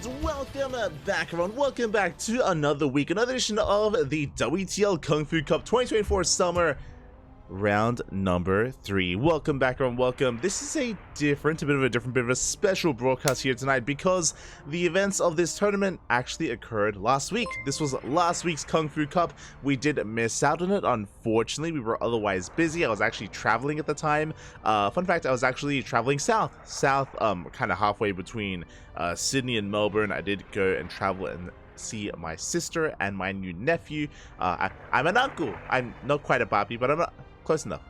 and welcome back everyone. Welcome back to another week, another edition of the WTL KungFu Cup 2024 Summer Round number 3. Welcome back everyone, welcome. This is a bit of a special broadcast here tonight because the events of this tournament actually occurred last week. This was last week's KungFu Cup. We did miss out on it, unfortunately. We were otherwise busy. I was actually traveling at the time. Fun fact, I was actually traveling south, kind of halfway between Sydney and Melbourne. I did go and travel and see my sister and my new nephew. I'm an uncle. I'm not quite a papi, but I'm not close enough.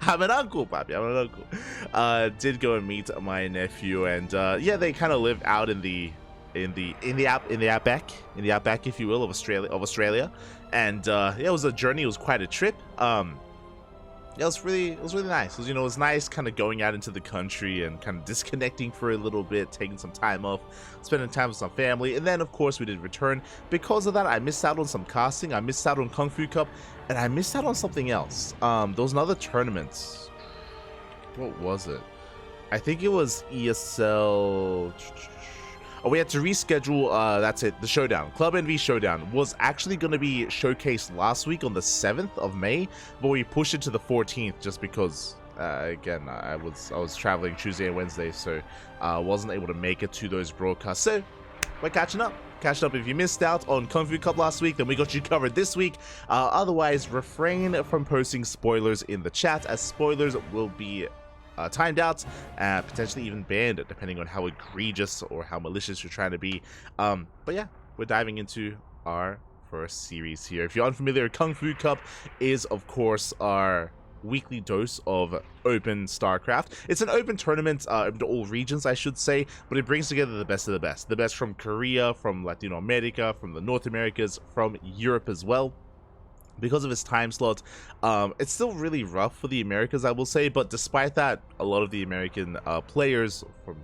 I'm an uncle, papi. I'm an uncle. Did go and meet my nephew, and yeah, they kind of live out in the outback, if you will, of Australia. And yeah, it was a journey. It was quite a trip. Yeah, it was really nice. It was nice kind of going out into the country and kind of disconnecting for a little bit, taking some time off, spending time with some family, and then of course we did return. Because of that, I missed out on some casting, I missed out on KungFu Cup, and I missed out on something else. There was another tournament. What was it? I think it was ESL. Oh, we had to reschedule, that's it, the Showdown. Club NV Showdown was actually going to be showcased last week on the 7th of May, but we pushed it to the 14th just because, again, I was traveling Tuesday and Wednesday, so I wasn't able to make it to those broadcasts. So, we're catching up. If you missed out on KungFu Cup last week, then we got you covered this week. Otherwise, refrain from posting spoilers in the chat, as spoilers will be timed out, potentially even banned, depending on how egregious or how malicious you're trying to be. But yeah, we're diving into our first series here. If you're unfamiliar, KungFu Cup is, of course, our weekly dose of open StarCraft. It's an open tournament to all regions, I should say, but it brings together the best of the best. The best from Korea, from Latino America, from the North Americas, from Europe as well. Because of its time slot, it's still really rough for the Americas, I will say, but despite that, a lot of the American players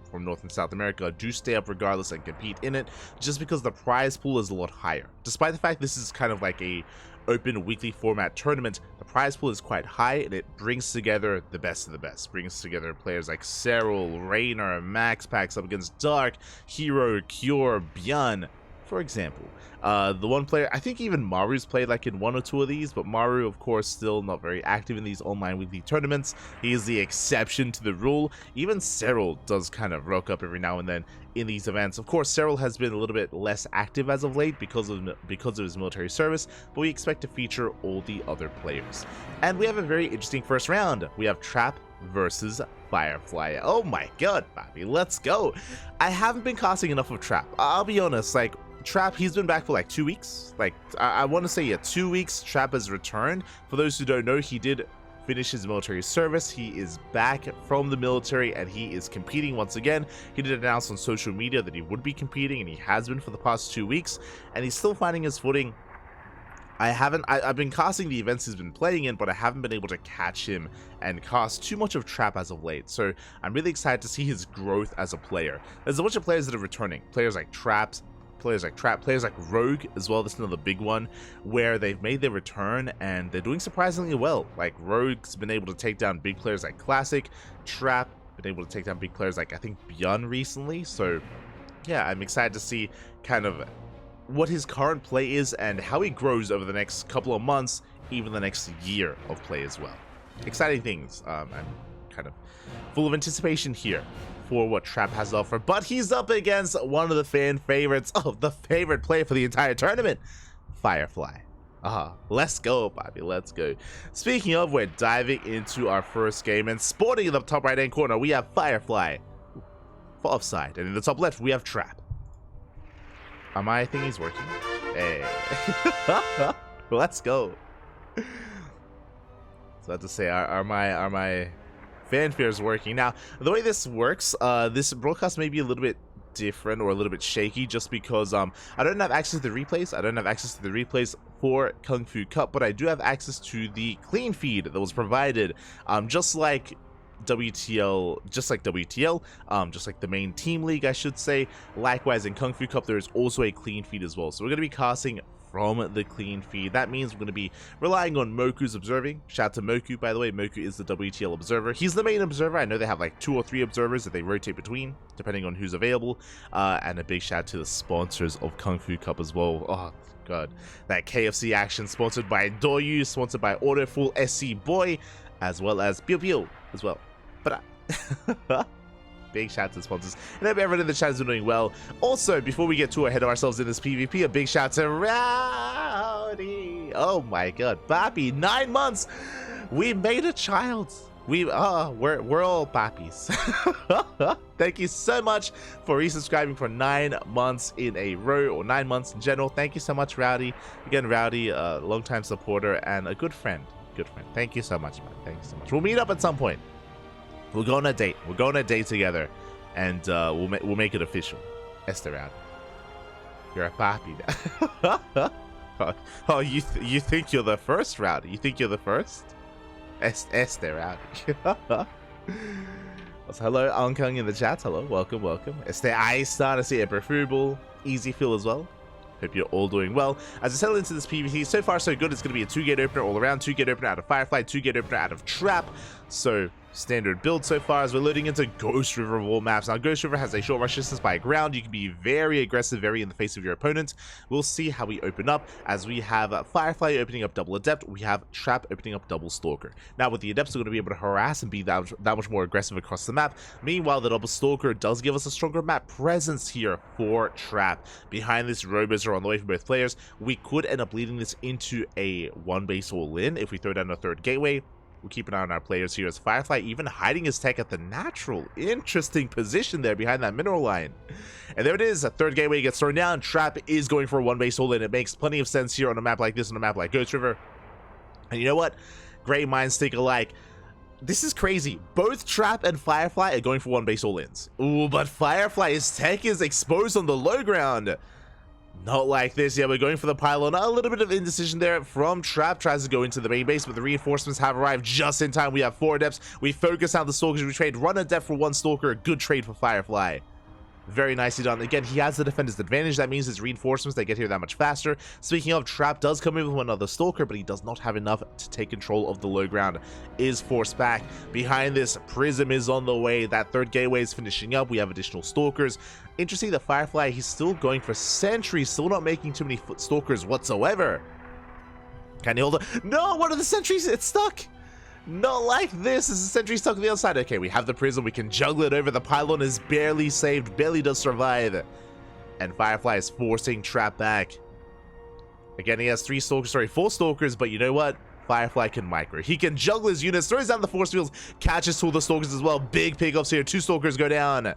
from North and South America do stay up regardless and compete in it, just because the prize pool is a lot higher. Despite the fact this is kind of like a open weekly format tournament, the prize pool is quite high, and it brings together the best of the best. Brings together players like Cyril, Raynor, Max Packs up against Dark, Hero, Cure, Bjorn, for example. The one player, I think even Maru's played like in one or two of these, but Maru, of course, still not very active in these online weekly tournaments. He is the exception to the rule. Even Cyril does kind of rock up every now and then in these events. Of course, Cyril has been a little bit less active as of late because of his military service, but we expect to feature all the other players. And we have a very interesting first round. We have Trap versus Firefly. Oh my god, Bobby, let's go. I haven't been casting enough of Trap. I'll be honest, like, Trap, he's been back for like 2 weeks. Like, I want to say, yeah, 2 weeks Trap has returned. For those who don't know, he did finish his military service. He is back from the military and he is competing once again. He did announce on social media that he would be competing, and he has been for the past 2 weeks, and he's still finding his footing. I've been casting the events he's been playing in, but I haven't been able to catch him and cast too much of Trap as of late. So I'm really excited to see his growth as a player. There's a bunch of players that are returning. Players like players like Rogue as well. This is another big one where they've made their return and they're doing surprisingly well. Like, Rogue's been able to take down big players like Classic. Trap been able to take down big players like, I think, Bjorn recently. So yeah, I'm excited to see kind of what his current play is and how he grows over the next couple of months, even the next year of play as well. Exciting things. I'm kind of full of anticipation here for what Trap has to offer, but he's up against one of the fan favorites, the favorite player for the entire tournament, Firefly. Let's go, Bobby, let's go. Speaking of, we're diving into our first game, and sporting in the top right hand corner, we have Firefly for offside, and in the top left, we have Trap. My thing is working. Hey. Let's go. So I have to say, are my fanfare is working. Now, the way this works, this broadcast may be a little bit different or a little bit shaky just because I don't have access to the replays. I don't have access to the replays for KungFu Cup, but I do have access to the clean feed that was provided, just like WTL, just like the main team league, I should say. Likewise, in KungFu Cup, there is also a clean feed as well. So we're going to be casting from the clean feed. That means we're going to be relying on Moku's observing. Shout out to Moku, by the way. Moku is the WTL observer. He's the main observer. I know they have like 2 or 3 observers that they rotate between, depending on who's available. And a big shout out to the sponsors of KungFu Cup as well. Oh, God. That KFC action sponsored by Doyu, sponsored by Autofull SC Boy, as well as Pew Pew as well. But big shout out to the sponsors. And I hope everyone in the chat is doing well. Also, before we get too ahead of ourselves in this PvP, a big shout out to Rowdy. Oh my God, Papi, 9 months. We made a child. We're all pappies. Thank you so much for resubscribing for 9 months in a row, or 9 months in general. Thank you so much, Rowdy. Again, Rowdy, a longtime supporter and a good friend. Good friend. Thank you so much, man. Thank you so much. We'll meet up at some point. We'll go on a date. We'll go on a date together, and we'll make it official. Esther Rowdy, you're a papi now. Oh, you think you're the first, Rowdy? You think you're the first? Esther Rowdy. Also, hello, Ankang in the chat. Hello, welcome, welcome. Esther Aistar, I see a preferable easy feel as well. Hope you're all doing well. As I settle into this PvP, so far so good. It's going to be a 2-gate opener all around, 2-gate opener out of Firefly, 2-gate opener out of Trap. So standard build so far as we're loading into Ghost River of all maps. Now, Ghost River has a short rush distance by ground. You can be very aggressive, very in the face of your opponent. We'll see how we open up, as we have Firefly opening up double Adept. We have Trap opening up double Stalker. Now, with the Adepts, we're going to be able to harass and be that much more aggressive across the map. Meanwhile, the double Stalker does give us a stronger map presence here for Trap. Behind this, Robos are on the way for both players. We could end up leading this into a 1-base all-in if we throw down a 3rd gateway. We'll keep an eye on our players here, as Firefly even hiding his tech at the natural. Interesting position there behind that mineral line. And there it is. A 3rd gateway gets thrown down. Trap is going for a 1-base all-in. It makes plenty of sense here on a map like this, on a map like Ghost River. And you know what? Great minds think alike. This is crazy. Both Trap and Firefly are going for 1-base all-ins. Ooh, but Firefly's tech is exposed on the low ground. Not like this. Yeah, we're going for the pylon. A little bit of indecision there from Trap. Tries to go into the main base, but the reinforcements have arrived just in time. We have 4 Adepts. We focus on the Stalkers. We trade Run Adept for 1 Stalker. A good trade for Firefly. Very nicely done. Again, he has the defender's advantage. That means his reinforcements, they get here that much faster. Speaking of, Trap does come in with another Stalker, but he does not have enough to take control of the low ground. Is forced back. Behind this, Prism is on the way. That 3rd gateway is finishing up. We have additional Stalkers. Interesting, the Firefly, he's still going for sentries. Still not making too many Stalkers whatsoever. Can he hold it? No, one of the sentries, it's stuck. Not like this. Is the sentry stuck on the other side? Okay, we have the Prism. We can juggle it over. The pylon is barely saved. Barely does survive. And Firefly is forcing Trap back. Again, he has 4 Stalkers, but you know what? Firefly can micro. He can juggle his units, throws down the force fields, catches 2 of the Stalkers as well. Big pickups here. 2 Stalkers go down.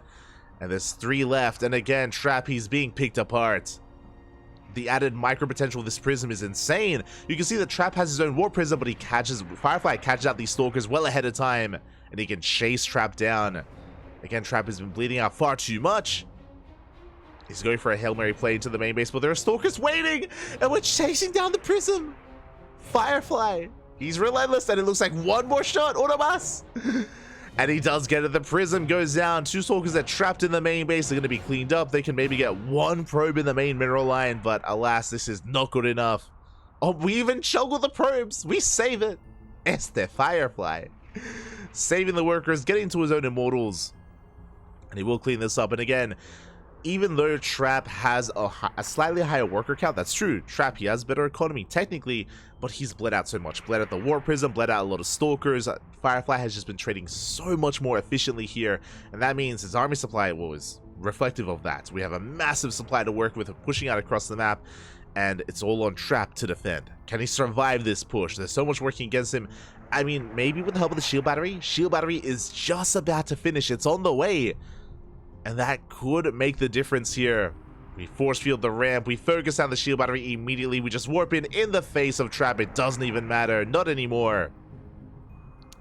And there's 3 left. And again, Trap, he's being picked apart. The added micro potential of this Prism is insane. You can see that Trap has his own War Prism, but Firefly catches out these Stalkers well ahead of time, and he can chase Trap down. Again, Trap has been bleeding out far too much. He's going for a Hail Mary play into the main base, but there are Stalkers waiting, and we're chasing down the Prism. Firefly, he's relentless, and it looks like 1 more shot, uno más. And he does get it. The Prism goes down. 2 Stalkers that are trapped in the main base. They're going to be cleaned up. They can maybe get 1 probe in the main mineral line, but alas, this is not good enough. Oh, we even juggle the probes. We save it. It's the Firefly. Saving the workers, getting to his own immortals. And he will clean this up. And again, even though Trap has a slightly higher worker count, that's true. Trap, he has better economy technically, but he's bled out so much. Bled out the War Prism, bled out a lot of Stalkers. Firefly has just been trading so much more efficiently here, and that means his army supply is reflective of that. We have a massive supply to work with, pushing out across the map, and it's all on Trap to defend. Can he survive this push? There's so much working against him. I mean, maybe with the help of the Shield Battery. Shield Battery is just about to finish. It's on the way. And that could make the difference here. We force field the ramp. We focus on the Shield Battery immediately. We just warp in the face of Trap. It doesn't even matter. Not anymore.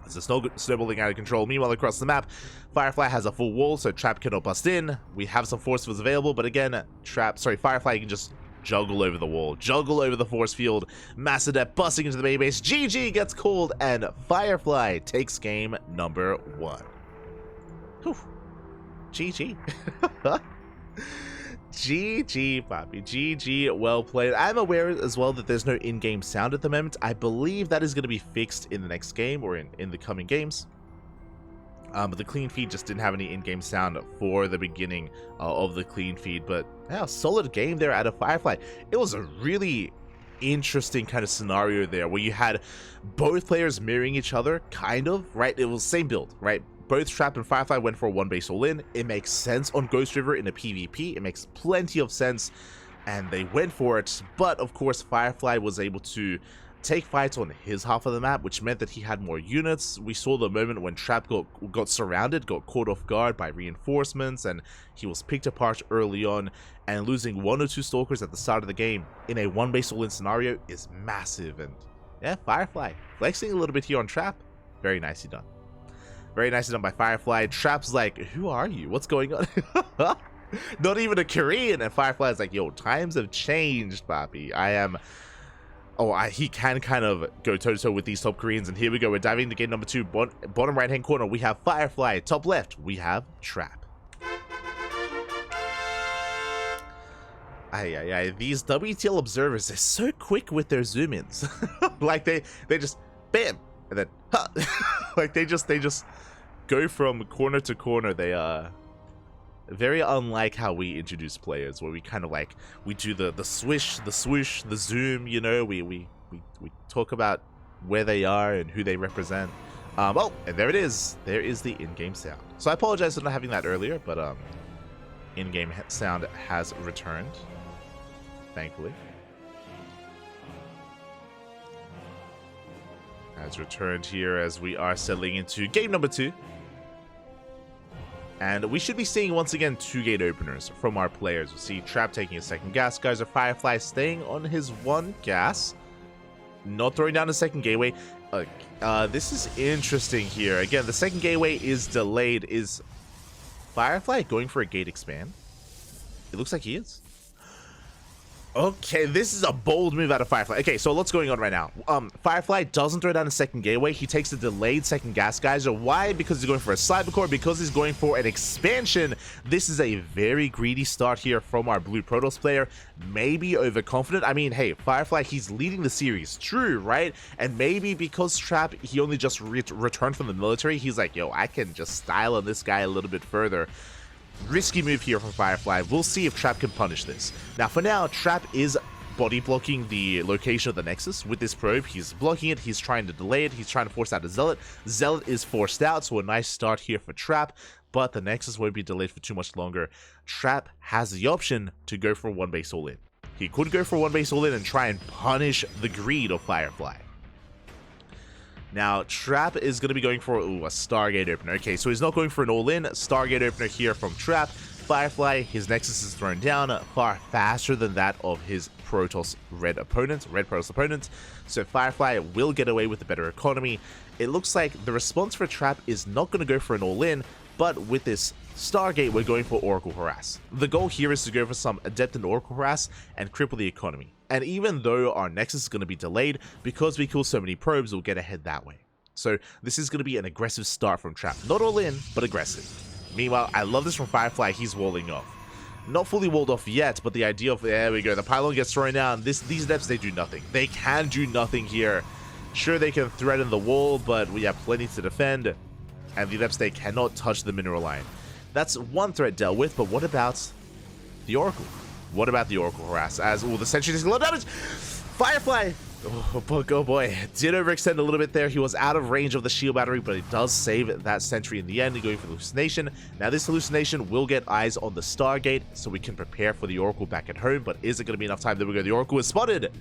As the snowballing out of control. Meanwhile, across the map, Firefly has a full wall, so Trap cannot bust in. We have some force fields available, but again, Firefly can just juggle over the wall. Juggle over the force field. Mass Adept busting into the main base. GG gets called, and Firefly takes game number 1. Whew. GG. GG, Poppy. GG, well played. I'm aware as well that there's no in-game sound at the moment. I believe that is going to be fixed in the next game or in the coming games. But the clean feed just didn't have any in-game sound for the beginning of the clean feed. But yeah, solid game there out of Firefly. It was a really interesting kind of scenario there where you had both players mirroring each other, kind of, right? It was same build, right? Both Trap and Firefly went for a one base all in. It makes sense on Ghost River in a PvP. It makes plenty of sense, and they went for it. But of course, Firefly was able to take fights on his half of the map, which meant that he had more units. We saw the moment when Trap got surrounded, got caught off guard by reinforcements, and he was picked apart early on. And losing 1 or 2 Stalkers at the start of the game in a one base all in scenario is massive. And yeah, Firefly flexing a little bit here on Trap. Very nicely done. Very nicely done by Firefly. Trap's like, who are you? What's going on? Not even a Korean. And Firefly's like, yo, times have changed, Papi. I am... Oh, he can kind of go toe-to-toe with these top Koreans. And here we go. We're diving into game number 2. Bottom right-hand corner, we have Firefly. Top left, we have Trap. These WTL observers, they're so quick with their zoom-ins. Like, they just, bam! And then, huh. Like, they just go from corner to corner. They very unlike how we introduce players, where we kind of like, we do the swish, the swoosh, the zoom, you know, we talk about where they are and who they represent. Oh, and there it is. There is the in-game sound. So I apologize for not having that earlier, but in-game sound has returned, thankfully. Has returned here as we are settling into game number 2. And we should be seeing once again 2 gate openers from our players. We see Trap taking a second gas. Guys, are Firefly staying on his 1 gas. Not throwing down the second gateway. This is interesting here. Again, the second gateway is delayed. Is Firefly going for a gate expand? It looks like he is. Okay, this is a bold move out of Firefly. Okay, so what's going on right now? Firefly doesn't throw down a second gateway. He takes a delayed second gas, guys. Why? Because he's going for a cybercore, because he's going for an expansion. This is a very greedy start here from our blue Protoss player. Maybe overconfident. I mean, hey, Firefly, he's leading the series. True, right? And maybe because Trap, he only just returned from the military, he's like, yo, I can just style on this guy a little bit further. Risky move here from Firefly. We'll see if Trap can punish this. Now, for now, Trap is body blocking the location of the Nexus with this probe. He's blocking it. He's trying to delay it. He's trying to force out a Zealot. Zealot is forced out, so a nice start here for Trap, but the Nexus won't be delayed for too much longer. Trap has the option to go for one base all in. He could go for one base all in and try and punish the greed of Firefly. Now, Trap is going to be going for a Stargate opener. Okay, so he's not going for an all-in. Stargate opener here from Trap. Firefly, his Nexus is thrown down far faster than that of his Protoss red Protoss opponent. So Firefly will get away with the better economy. It looks like the response for Trap is not going to go for an all-in, but with this Stargate, we're going for Oracle Harass. The goal here is to go for some Adept and Oracle Harass and cripple the economy. And even though our Nexus is going to be delayed, because we kill so many probes, we'll get ahead that way. So this is going to be an aggressive start from Trap. Not all in, but aggressive. Meanwhile, I love this from Firefly. He's walling off. Not fully walled off yet, but the idea of, there we go, the pylon gets thrown down. These Adepts, they do nothing. They can do nothing here. Sure, they can threaten the wall, but we have plenty to defend. And the Adepts, they cannot touch the mineral line. That's one threat dealt with, but what about the Oracle? What about the Oracle Harass? As the Sentry takes a lot of damage. Firefly, oh boy, did overextend a little bit there. He was out of range of the shield battery, but it does save that Sentry in the end, going for the hallucination. Now this hallucination will get eyes on the Stargate, so we can prepare for the Oracle back at home. But is it going to be enough time? There we go. The Oracle is spotted.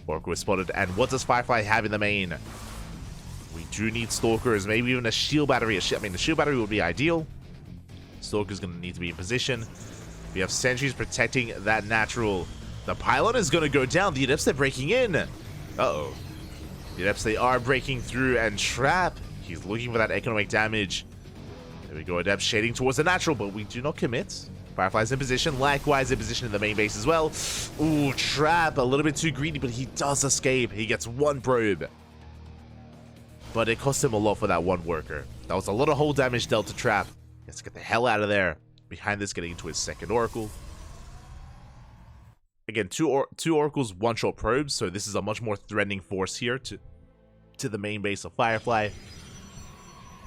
Oracle is spotted, and what does Firefly have in the main? We do need Stalkers, maybe even a shield battery. I mean, the shield battery would be ideal. Stalker's going to need to be in position. We have sentries protecting that natural. The pylon is going to go down. The Adepts, they're breaking in. Uh-oh. The Adepts, they are breaking through. And Trap, he's looking for that economic damage. There we go. Adepts shading towards the natural, but we do not commit. Firefly's in position. Likewise in position in the main base as well. Ooh, Trap, a little bit too greedy, but he does escape. He gets one probe. But it cost him a lot for that one worker. That was a lot of hull damage dealt to Trap. He has to get the hell out of there. Behind this, getting into his second Oracle. Again, two oracles, one shot probes, so this is a much more threatening force here to the main base of Firefly.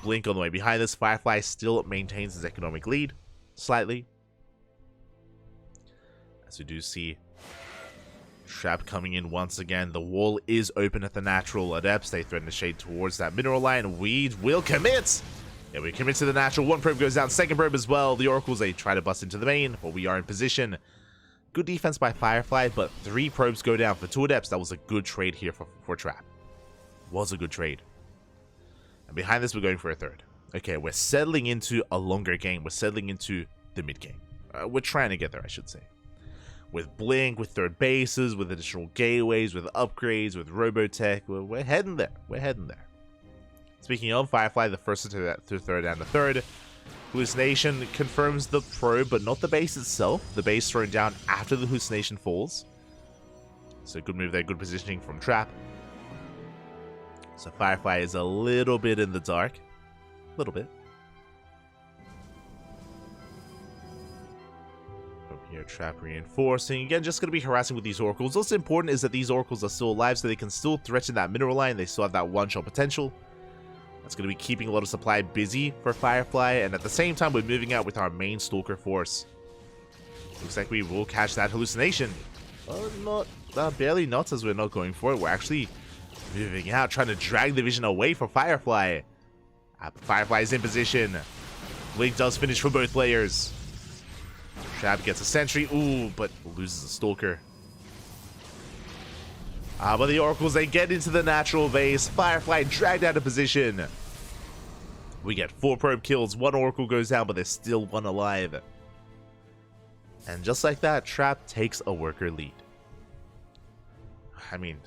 Blink on the way behind this. Firefly still maintains his economic lead, slightly. As we do see Trap coming in once again. The wall is open at the natural. Adepts, they threaten to shade towards that mineral line. We will commit! Yeah, we commit to the natural. One probe goes down, second probe as well. The oracles, they try to bust into the main, but we are in position. Good defense by Firefly, but 3 probes go down for 2 adepts. That was a good trade here for Trap. Was a good trade. And behind this, we're going for a third. Okay, we're settling into a longer game. We're settling into the mid game. We're trying to get there, I should say. With Blink, with third bases, with additional gateways, with upgrades, with Robotech, we're heading there. We're heading there. Speaking of Firefly, the first to third and the third. Hallucination confirms the probe, but not the base itself. The base thrown down after the hallucination falls. So good move there, good positioning from Trap. So Firefly is a little bit in the dark. A little bit. From here, Trap reinforcing. Again, just going to be harassing with these oracles. What's important is that these oracles are still alive, so they can still threaten that mineral line. They still have that one-shot potential. That's going to be keeping a lot of supply busy for Firefly, and at the same time, we're moving out with our main Stalker force. Looks like we will catch that hallucination. Barely not, as we're not going for it. We're actually moving out, trying to drag the vision away from Firefly. Firefly is in position. Blink does finish for both players. Trap gets a sentry, ooh, but loses a Stalker. But the oracles, they get into the natural base. Firefly dragged out of position. We get 4 probe kills. 1 oracle goes down, but there's still 1 alive. And just like that, Trap takes a worker lead. I mean,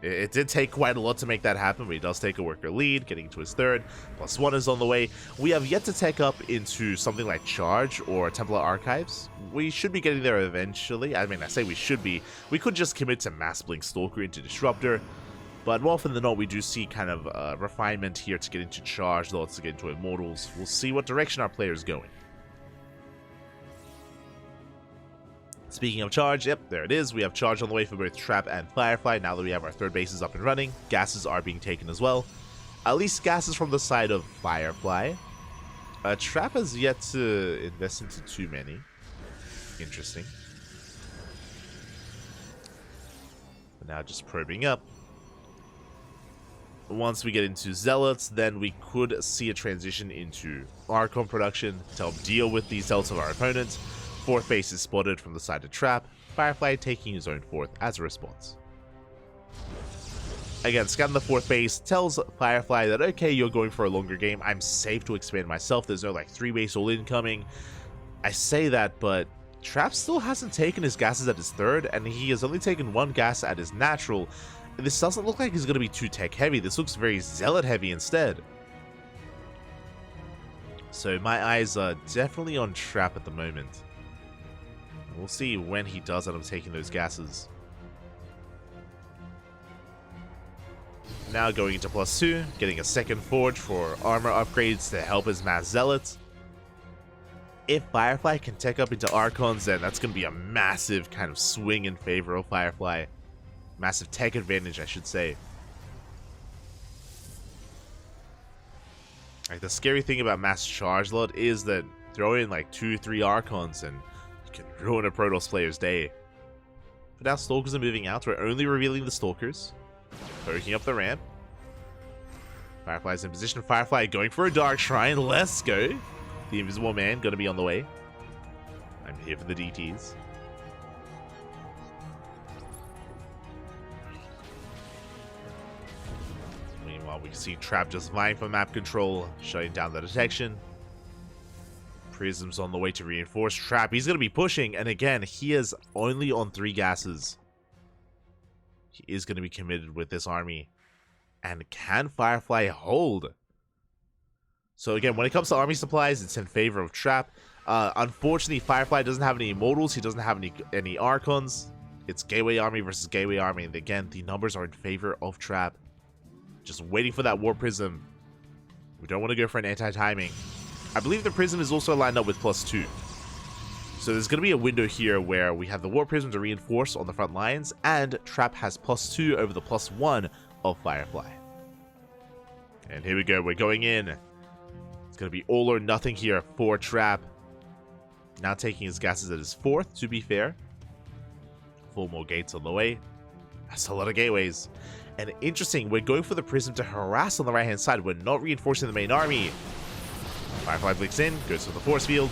it did take quite a lot to make that happen, but he does take a worker lead, getting to his third. +1 is on the way. We have yet to take up into something like Charge or Templar Archives. We should be getting there eventually. I mean, I say we should be. We could just commit to Mass Blink Stalker into Disruptor. But more often than not, we do see kind of refinement here to get into Charge, lots to get into Immortals. We'll see what direction our player is going. Speaking of Charge, yep, there it is. We have Charge on the way for both Trap and Firefly. Now that we have our third bases up and running, gases are being taken as well. At least gases from the side of Firefly. Trap has yet to invest into too many. Interesting. But now just probing up. Once we get into Zealots, then we could see a transition into Archon production to help deal with the Zealots of our opponents. 4th base is spotted from the side of Trap, Firefly taking his own 4th as a response. Again, scanning the 4th base tells Firefly that, okay, you're going for a longer game, I'm safe to expand myself, there's no like 3 base all incoming. I say that, but Trap still hasn't taken his gases at his 3rd, and he has only taken 1 gas at his natural. This doesn't look like he's going to be too tech heavy, this looks very Zealot heavy instead. So my eyes are definitely on Trap at the moment. We'll see when he does end up taking those gases. Now going into +2, getting a second forge for armor upgrades to help his mass zealots. If Firefly can tech up into Archons, then that's going to be a massive kind of swing in favor of Firefly. Massive tech advantage, I should say. Like, the scary thing about mass charge load is that throw in like 2-3 Archons and can ruin a Protoss player's day. But now Stalkers are moving out. We're only revealing the Stalkers. Poking up the ramp. Firefly's in position. Firefly going for a Dark Shrine. Let's go. The Invisible Man going to be on the way. I'm here for the DTs. Meanwhile, we can see Trap just vying for map control, shutting down the detection. Prism's on the way to reinforce Trap. He's going to be pushing, and again, he is only on 3 gases. He is going to be committed with this army. And can Firefly hold? So again, when it comes to army supplies, it's in favor of Trap. Unfortunately, Firefly doesn't have any Immortals. He doesn't have any Archons. It's Gateway Army versus Gateway Army. And again, the numbers are in favor of Trap. Just waiting for that War Prism. We don't want to go for an anti-timing. I believe the Prism is also lined up with +2. So there's going to be a window here where we have the Warp Prism to reinforce on the front lines, and Trap has +2 over the +1 of Firefly. And here we go, we're going in. It's going to be all or nothing here for Trap. Now taking his gases at his 4th, to be fair. 4 more gates on the way. That's a lot of gateways. And interesting, we're going for the Prism to harass on the right-hand side. We're not reinforcing the main army. Firefly blinks in, goes for the force field.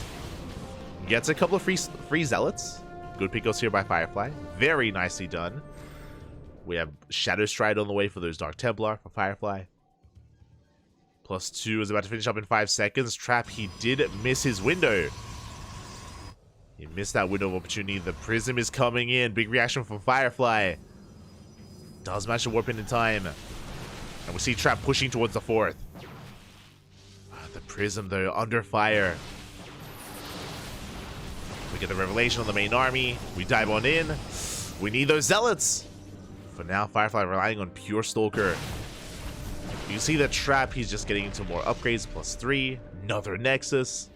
Gets a couple of free zealots. Good pickups here by Firefly. Very nicely done. We have Shadow Stride on the way for those Dark Templar for Firefly. +2 is about to finish up in 5 seconds. Trap, he did miss his window. He missed that window of opportunity. The Prism is coming in. Big reaction from Firefly. Does manage to warp in time. And we see Trap pushing towards the 4th. The Prism, though, under fire. We get the revelation on the main army. We dive on in. We need those zealots. For now, Firefly relying on pure Stalker. You see the Trap, he's just getting into more upgrades. +3. Another Nexus.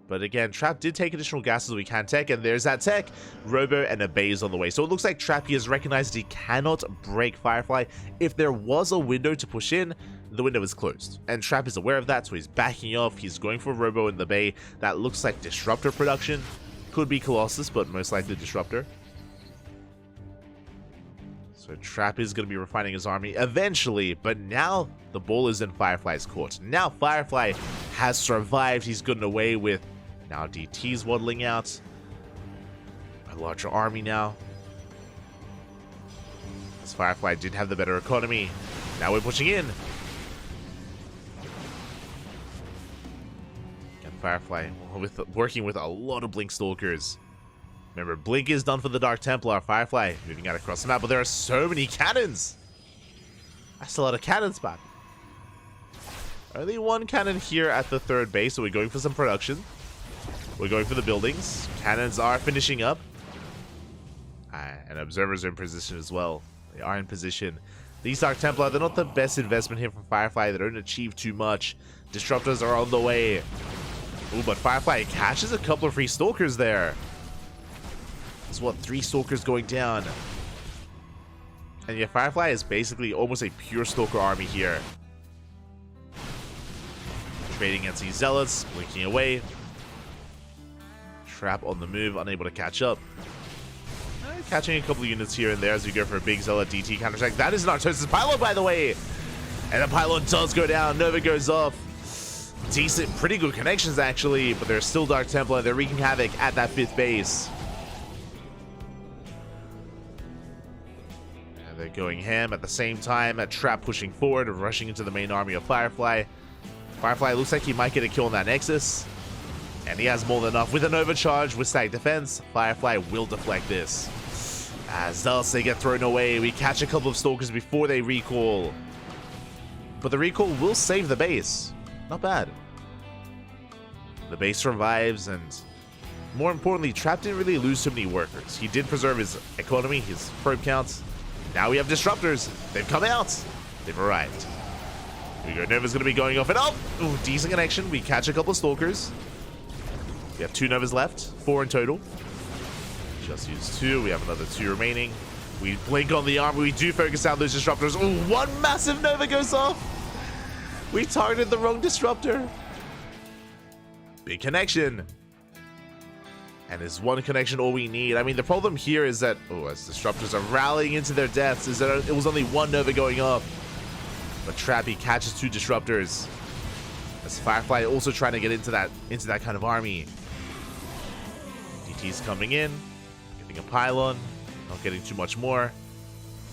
But again, Trap did take additional gases we can tech, and there's that tech. Robo and a base on the way. So it looks like Trap, he has recognized he cannot break Firefly. If there was a window to push in, the window is closed. And Trap is aware of that, so he's backing off. He's going for Robo in the bay. That looks like Disruptor production. Could be Colossus, but most likely Disruptor. So Trap is going to be refining his army eventually, but now the ball is in Firefly's court. Now Firefly has survived. He's gotten away with. Now DT's waddling out. A larger army now. As Firefly did have the better economy. Now we're pushing in. And Firefly working with a lot of Blink Stalkers. Remember, Blink is done for the Dark Templar. Firefly moving out across the map, but there are so many cannons. That's a lot of cannons, man. Only 1 cannon here at the 3rd base, so we're going for some production. We're going for the buildings. Cannons are finishing up. And observers are in position as well. They are in position. These Dark Templar, they're not the best investment here for Firefly. They don't achieve too much. Disruptors are on the way. Ooh, but Firefly catches a couple of free Stalkers there. That's what, 3 Stalkers going down. And yeah, Firefly is basically almost a pure Stalker army here. Trading against these Zealots, blinking away. Trap on the move, unable to catch up. Catching a couple of units here and there as we go for a big Zealot DT counterattack. That is Nartosis Pylon, by the way! And the Pylon does go down, Nova goes off. Decent, pretty good connections actually, but there's still Dark Templar. They're wreaking havoc at that 5th base. And they're going ham at the same time. A Trap pushing forward, rushing into the main army of Firefly. Firefly looks like he might get a kill on that Nexus. And he has more than enough. With an overcharge with static defense, Firefly will deflect this. As Zealots, they get thrown away. We catch a couple of Stalkers before they recall. But the recall will save the base. Not bad. The base survives, and more importantly, Trap didn't really lose too many workers. He did preserve his economy, his probe counts. Now we have Disruptors. They've come out. They've arrived. Here we go. Nova's going to be going off and up. Ooh, decent connection. We catch a couple of Stalkers. We have 2 Novas left, 4 in total. Just used 2. We have another 2 remaining. We blink on the armor. We do focus down those Disruptors. Oh, 1 massive Nova goes off. We targeted the wrong Disruptor. Big connection. And is 1 connection all we need? I mean, the problem here is that, as Disruptors are rallying into their deaths, is that it was only 1 Nova going off. But Trappy catches 2 Disruptors. As Firefly also trying to get into that kind of army. DT's coming in, getting a pylon, not getting too much more.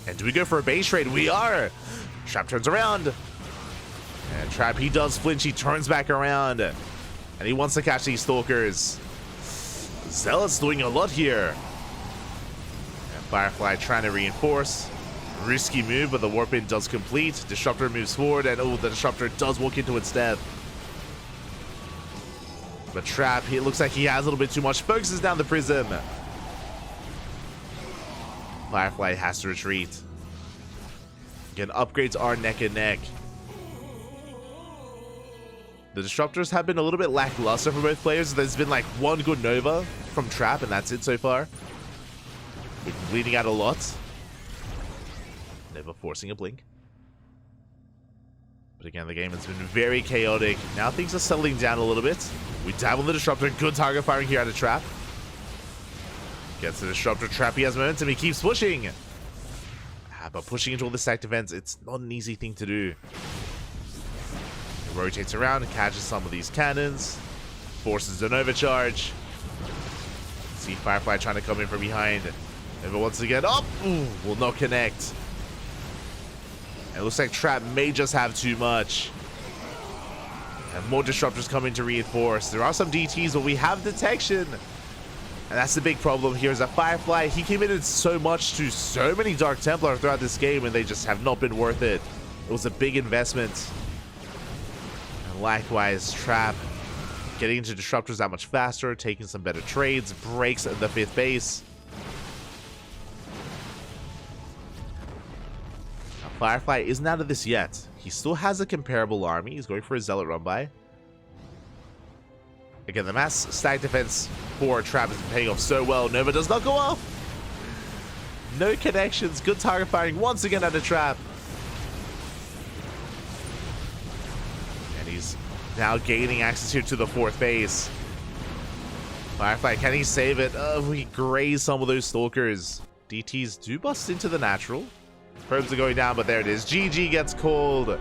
And do we go for a base trade? We are! Trap turns around. And Trap, he does flinch, he turns back around. And he wants to catch these Stalkers. Zealot's doing a lot here. And Firefly trying to reinforce. Risky move, but the warp in does complete. Disruptor moves forward, and the Disruptor does walk into its death. But Trap, it looks like he has a little bit too much. Focuses down the Prism. Firefly has to retreat. Again, upgrades are neck and neck. The disruptors have been a little bit lackluster for both players. There's been like one good Nova from Trap, and that's it so far. We've been bleeding out a lot. Never forcing a blink. But again, the game has been very chaotic. Now things are settling down a little bit. We dabble the disruptor. Good target firing here out of Trap. Gets the disruptor. Trap, he has momentum. He keeps pushing. But pushing into all the stacked defense, it's not an easy thing to do. He rotates around and catches some of these cannons. Forces an overcharge. See Firefly trying to come in from behind. Never once again. Oh! Ooh, will not connect. It looks like Trap may just have too much. And more disruptors coming to reinforce. There are some DTs, but we have detection. And that's the big problem here is that Firefly, he committed so much to so many Dark Templar throughout this game, and they just have not been worth it. It was a big investment. And likewise, Trap getting into disruptors that much faster, taking some better trades, breaks the 5th base. Firefly isn't out of this yet. He still has a comparable army. He's going for a Zealot run by. Again, the mass stack defense for Trap has been paying off so well. Nova does not go off. No connections. Good target firing once again out of Trap. And he's now gaining access here to the 4th base. Firefly, can he save it? Oh, he grazed some of those Stalkers. DTs do bust into the natural. Probes are going down, but there it is. GG gets called.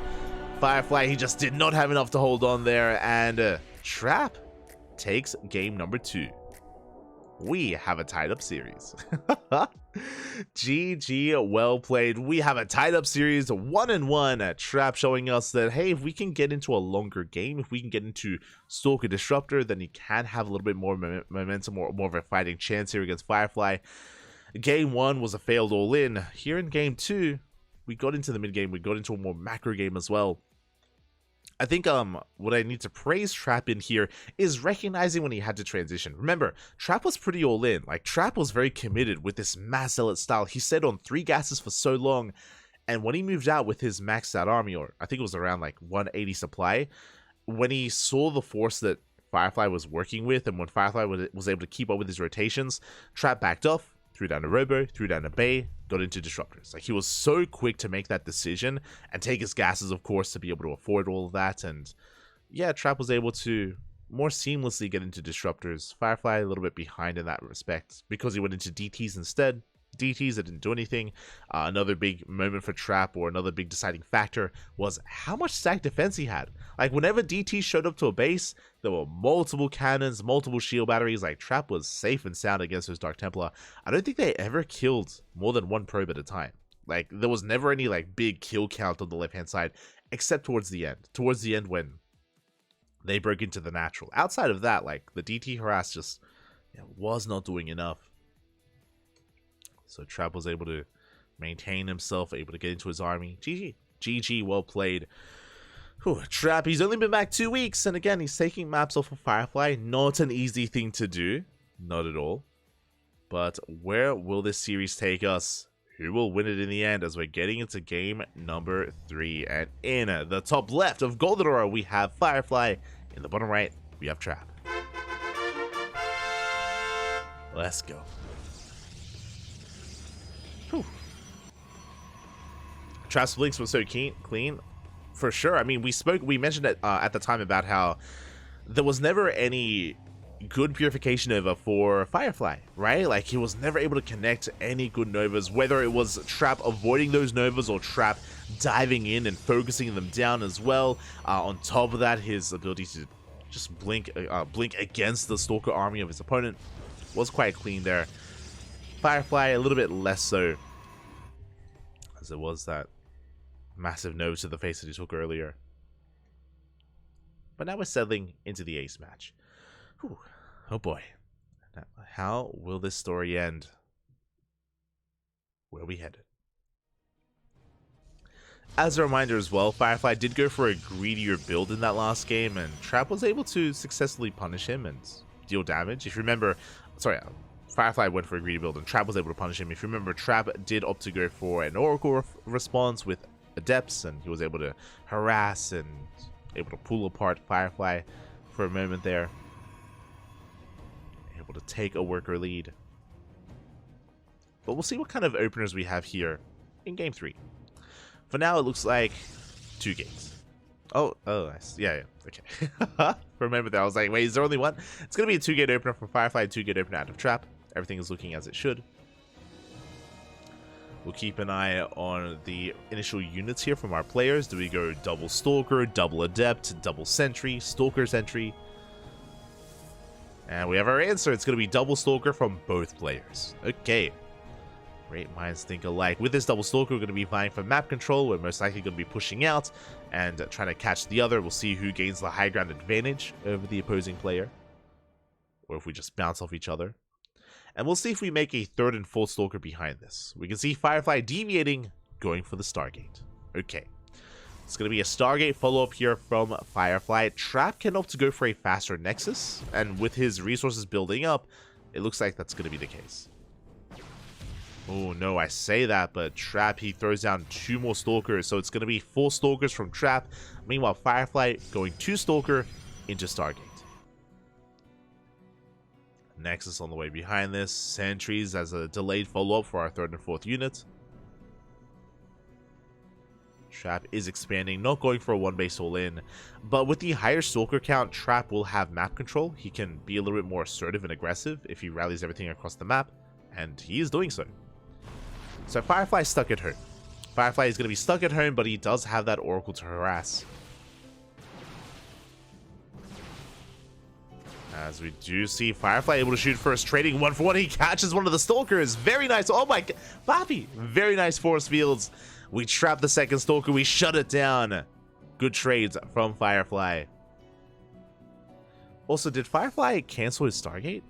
Firefly, he just did not have enough to hold on there. And Trap takes game number 2. We have a tied up series. GG, well played. We have a tied up series, 1-1. Trap showing us that, hey, if we can get into a longer game, if we can get into Stalker Disruptor, then he can have a little bit more momentum or more of a fighting chance here against Firefly. Game 1 was a failed all-in. Here in Game 2, we got into the mid-game. We got into a more macro game as well. I think what I need to praise Trap in here is recognizing when he had to transition. Remember, Trap was pretty all-in. Like, Trap was very committed with this mass zealot style. He stayed on 3 gases for so long. And when he moved out with his maxed out army, or I think it was around like 180 supply, when he saw the force that Firefly was working with, and when Firefly was able to keep up with his rotations, Trap backed off. Threw down a Robo, threw down a Bay, got into disruptors. Like, he was so quick to make that decision and take his gases, of course, to be able to afford all of that. And yeah, Trap was able to more seamlessly get into disruptors. Firefly a little bit behind in that respect because he went into DTs instead. DTs that didn't do anything. Another big moment for Trap, or another big deciding factor, was how much stack defense he had. Like, whenever DT showed up to a base, there were multiple cannons, multiple shield batteries. Like, Trap was safe and sound against those Dark Templar. I don't think they ever killed more than 1 probe at a time. Like, there was never any like big kill count on the left hand side, except towards the end. Towards the end when they broke into the natural. Outside of that, like, the DT harass just was not doing enough. So Trap was able to maintain himself, able to get into his army. GG. GG, well played. Whew, Trap, he's only been back 2 weeks, and again, he's taking maps off of Firefly. Not an easy thing to do. Not at all. But where will this series take us? Who will win it in the end, as we're getting into game number 3? And in the top left of Golden Aura, we have Firefly. In the bottom right, we have Trap. Let's go. Whew. Trap's blinks was so clean, for sure. I mean, we mentioned it at the time about how there was never any good purification Nova for Firefly, right? Like, he was never able to connect any good Novas, whether it was Trap avoiding those Novas or Trap diving in and focusing them down as well. On top of that, his ability to just blink against the Stalker army of his opponent was quite clean there. Firefly a little bit less so, as there was that massive nova to the face that he took earlier. But now we're settling into the ace match. Whew. Oh boy. Now, how will this story end? Where are we headed? As a reminder as well, Firefly did go for a greedier build in that last game, and Trap was able to successfully punish him and deal damage. If you remember, Firefly went for a greedy build and Trap was able to punish him. If you remember, Trap did opt to go for an Oracle response with Adepts, and he was able to harass and Able to pull apart Firefly for a moment there. Able to take a worker lead. But we'll see what kind of openers we have here in Game 3. For now, it looks like 2 gates. Oh, yeah, okay. For a moment there, I was like, wait, is there only one? It's going to be a 2-gate opener from Firefly, 2-gate opener out of Trap. Everything is looking as it should. We'll keep an eye on the initial units here from our players. Do we go double Stalker, double Adept, double Sentry, Stalker Sentry? And we have our answer. It's going to be double Stalker from both players. Okay. Great minds think alike. With this double Stalker, we're going to be vying for map control. We're most likely going to be pushing out and trying to catch the other. We'll see who gains the high ground advantage over the opposing player. Or if we just bounce off each other. And we'll see if we make a 3rd and 4th Stalker behind this. We can see Firefly deviating, going for the Stargate. Okay. It's going to be a Stargate follow-up here from Firefly. Trap can opt to go for a faster Nexus. And with his resources building up, it looks like that's going to be the case. Oh no, I say that, but Trap, he throws down 2 more Stalkers. So it's going to be 4 Stalkers from Trap. Meanwhile, Firefly going 2 Stalker into Stargate. Nexus on the way behind this. Sentries as a delayed follow-up for our 3rd and 4th unit. Trap is expanding, not going for a 1-base all-in. But with the higher Stalker count, Trap will have map control. He can be a little bit more assertive and aggressive if he rallies everything across the map. And he is doing so. So Firefly is stuck at home. Firefly is going to be stuck at home, but he does have that Oracle to harass. As we do see Firefly able to shoot first, trading 1-for-1. He catches one of the Stalkers. Very nice. Oh my god. Bobby. Very nice force fields. We trap the 2nd Stalker. We shut it down. Good trades from Firefly. Also, did Firefly cancel his Stargate?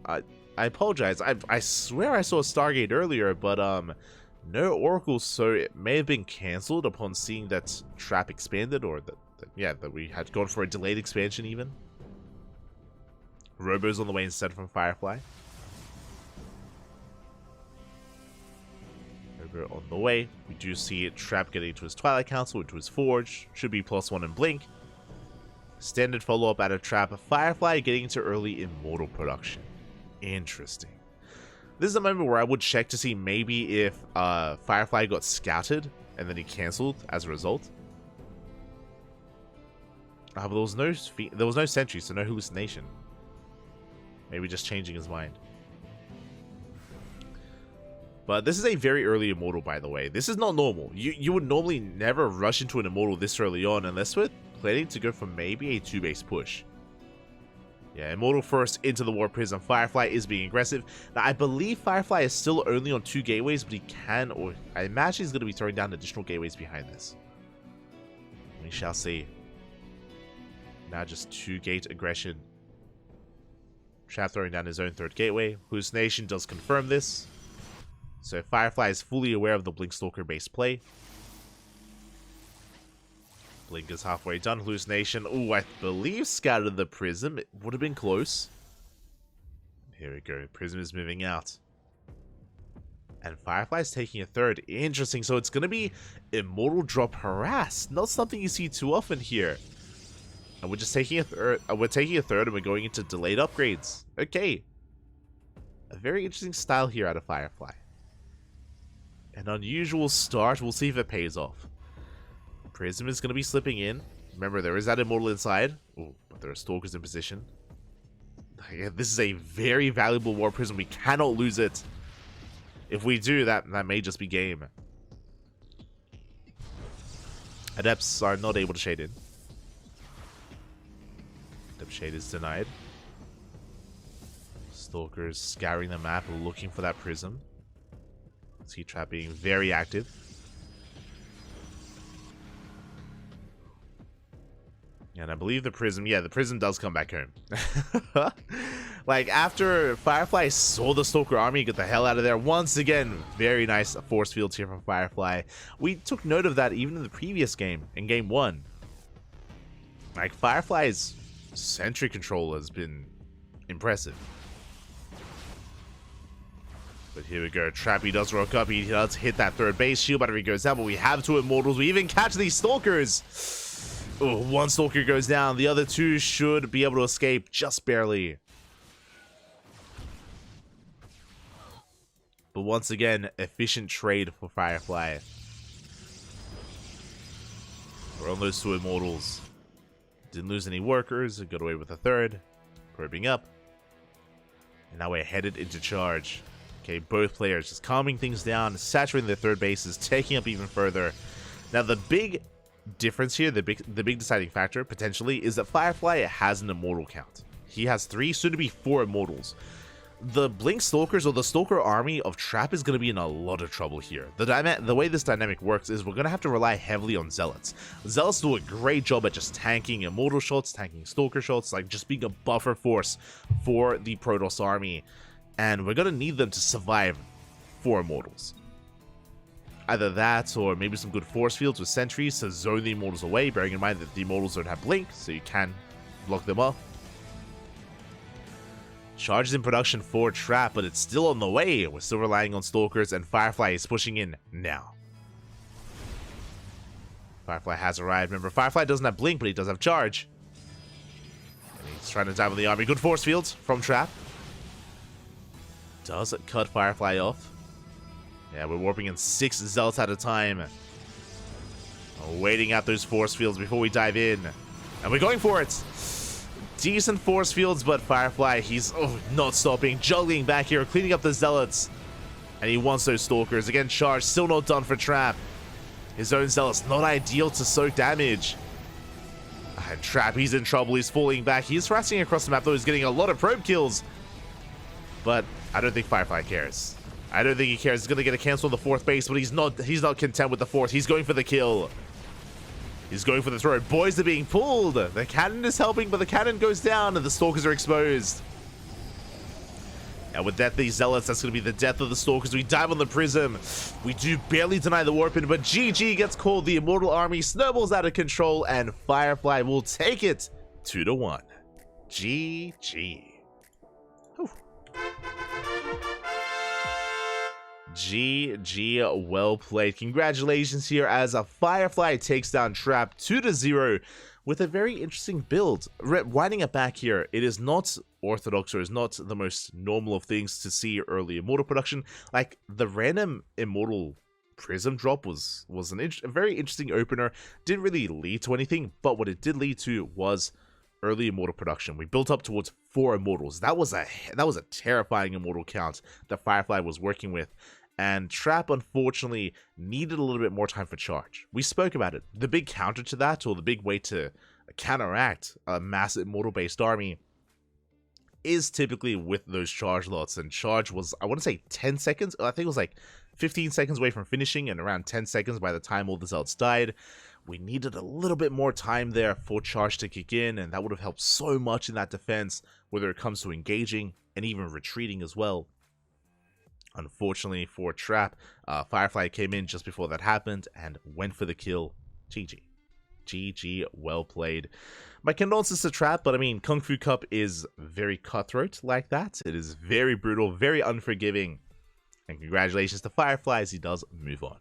I apologize. I swear I saw a Stargate earlier, but no Oracle, so it may have been cancelled upon seeing that Trap expanded, or that we had gone for a delayed expansion even. Robo's on the way instead from Firefly. Robo on the way. We do see Trap getting to his Twilight Council, into his Forge. Should be +1 in Blink. Standard follow-up out of Trap. Firefly getting into early Immortal production. Interesting. This is a moment where I would check to see maybe if Firefly got scouted and then he cancelled as a result. But there was no sentry, so no hallucination. Maybe just changing his mind. But this is a very early Immortal, by the way. This is not normal. You would normally never rush into an Immortal this early on unless we're planning to go for maybe a 2-base push. Yeah, Immortal first into the Warp Prism. Firefly is being aggressive. Now, I believe Firefly is still only on 2 gateways, but he can, or I imagine he's going to be throwing down additional gateways behind this. We shall see. Now just 2-gate aggression. Trap throwing down his own 3rd gateway. Hallucination does confirm this. So Firefly is fully aware of the Blink Stalker base play. Blink is halfway done. Hallucination. Ooh, I believe scouted the Prism. It would have been close. Here we go. Prism is moving out. And Firefly is taking a 3rd. Interesting. So it's going to be Immortal drop harass. Not something you see too often here. And we're just taking a 3rd. We're taking a 3rd and we're going into delayed upgrades. Okay. A very interesting style here out of Firefly. An unusual start. We'll see if it pays off. Prism is going to be slipping in. Remember, there is that Immortal inside. Ooh, but there are Stalkers in position. This is a very valuable War Prism. We cannot lose it. If we do, that may just be game. Adepts are not able to shade in. Adept shade is denied. Stalkers scouring the map, looking for that Prism. See Trap being very active. And I believe the Prism, yeah, the Prism does come back home. Like, after Firefly saw the Stalker army get the hell out of there, once again, very nice force fields here from Firefly. We took note of that even in the previous game, in Game 1. Like, Firefly's sentry control has been impressive. But here we go. Trappy does rock up. He does hit that 3rd base. Shield battery goes down, but we have 2 Immortals. We even catch these Stalkers. Oh, one Stalker goes down. The other two should be able to escape just barely. But once again, efficient trade for Firefly. We're on those two Immortals. Didn't lose any workers. Got away with a third. Probing up. And now we're headed into charge. Okay, both players just calming things down, saturating their third bases, taking up even further. Now the big difference here, the big deciding factor, potentially, is that Firefly has an Immortal count. He has 3, soon to be 4 Immortals. The Blink Stalkers, or the Stalker army of Trap, is going to be in a lot of trouble here. The way this dynamic works is we're going to have to rely heavily on Zealots. Zealots do a great job at just tanking Immortal shots, tanking Stalker shots, like just being a buffer force for the Protoss army. And we're going to need them to survive 4 Immortals. Either that, or maybe some good force fields with sentries to zone the Immortals away, bearing in mind that the Immortals don't have Blink, so you can block them off. Charge is in production for Trap, but it's still on the way. We're still relying on Stalkers, and Firefly is pushing in now. Firefly has arrived. Remember, Firefly doesn't have Blink, but he does have Charge. And he's trying to dive on the army. Good force fields from Trap. Does it cut Firefly off? Yeah, we're warping in 6 Zealots at a time. Waiting out those force fields before we dive in. And we're going for it! Decent force fields, but Firefly, he's not stopping, juggling back here, cleaning up the Zealots. And he wants those Stalkers. Again, Charge, still not done for Trap. His own Zealots, not ideal to soak damage. And Trap, he's in trouble, he's falling back. He's harassing across the map, though he's getting a lot of probe kills. But I don't think Firefly cares. I don't think he cares. He's going to get a cancel on the 4th base, but he's not content with the 4th. He's going for the kill. He's going for the throw. Boys are being pulled. The cannon is helping, but the cannon goes down and the Stalkers are exposed. And with Death these Zealots, that's going to be the death of the Stalkers. We dive on the Prism. We do barely deny the warp in, but GG gets called. The Immortal army snowballs out of control, and Firefly will take it 2-1. GG. Whew. GG, well played. Congratulations here as a Firefly takes down Trap 2-0 with a very interesting build. Winding it back here, it is not orthodox or is not the most normal of things to see early Immortal production. Like, the random Immortal Prism drop was a very interesting opener. Didn't really lead to anything, but what it did lead to was early Immortal production. We built up towards 4 Immortals. That was a terrifying Immortal count that Firefly was working with. And Trap, unfortunately, needed a little bit more time for Charge. We spoke about it. The big counter to that, or the big way to counteract a massive Immortal-based army, is typically with those Charge lots. And Charge was, I want to say 10 seconds. I think it was like 15 seconds away from finishing and around 10 seconds by the time all the Zealots died. We needed a little bit more time there for Charge to kick in, and that would have helped so much in that defense, whether it comes to engaging and even retreating as well. Unfortunately for Trap, Firefly came in just before that happened and went for the kill. GG. GG, well played. My condolences to Trap, but I mean, KungFu Cup is very cutthroat like that. It is very brutal, very unforgiving. And congratulations to Firefly as he does move on.